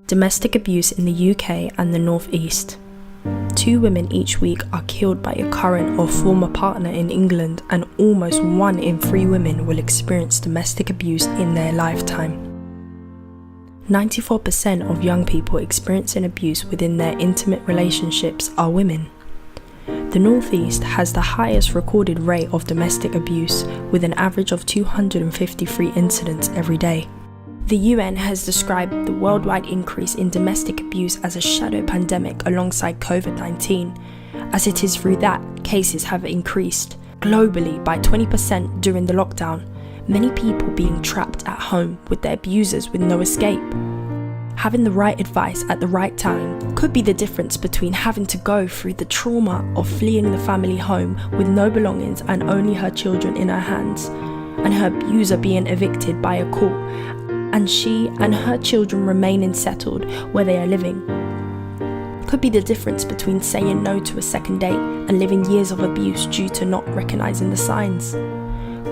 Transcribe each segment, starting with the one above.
Domestic abuse in the UK and the North East. 2 women each week are killed by a current or former partner in England, and almost 1 in 3 women will experience domestic abuse in their lifetime. 94% of young people experiencing abuse within their intimate relationships are women. The North East has the highest recorded rate of domestic abuse, with an average of 253 incidents every day. The UN has described the worldwide increase in domestic abuse as a shadow pandemic alongside COVID-19, as it is through that cases have increased globally by 20% during the lockdown, many people being trapped at home with their abusers with no escape. Having the right advice at the right time could be the difference between having to go through the trauma of fleeing the family home with no belongings and only her children in her hands, and her abuser being evicted by a court, and she and her children remaining settled where they are living. Could be the difference between saying no to a second date and living years of abuse due to not recognizing the signs.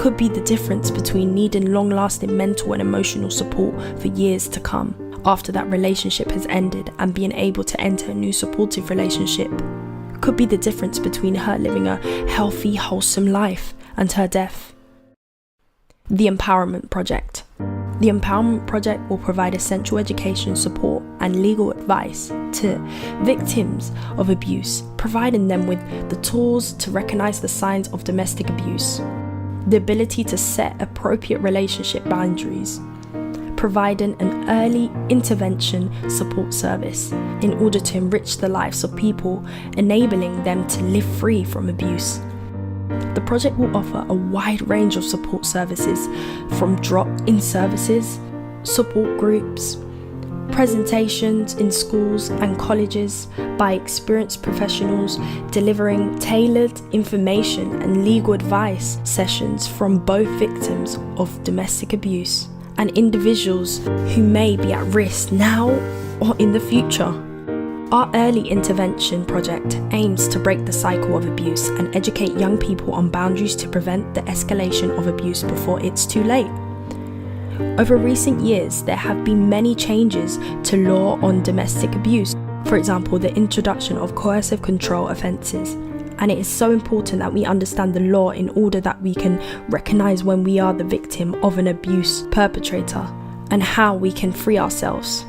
Could be the difference between needing long-lasting mental and emotional support for years to come after that relationship has ended and being able to enter a new supportive relationship. Could be the difference between her living a healthy, wholesome life and her death. The Empowerment Project. The Empowerment Project will provide essential education, support, and legal advice to victims of abuse, providing them with the tools to recognize the signs of domestic abuse, the ability to set appropriate relationship boundaries, providing an early intervention support service in order to enrich the lives of people, enabling them to live free from abuse. The project will offer a wide range of support services, from drop-in services, support groups, presentations in schools and colleges by experienced professionals, delivering tailored information and legal advice sessions from both victims of domestic abuse and individuals who may be at risk now or in the future. Our early intervention project aims to break the cycle of abuse and educate young people on boundaries to prevent the escalation of abuse before it's too late. Over recent years, there have been many changes to law on domestic abuse. For example, the introduction of coercive control offences. And it is so important that we understand the law in order that we can recognise when we are the victim of an abuse perpetrator and how we can free ourselves.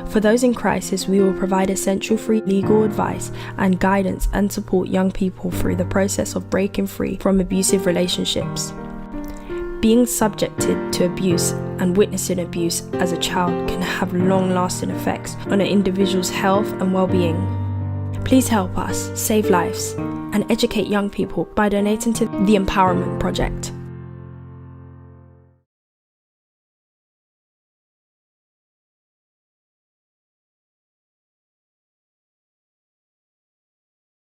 For those in crisis, we will provide essential free legal advice and guidance and support young people through the process of breaking free from abusive relationships. Being subjected to abuse and witnessing abuse as a child can have long-lasting effects on an individual's health and well-being. Please help us save lives and educate young people by donating to the Empowerment Project.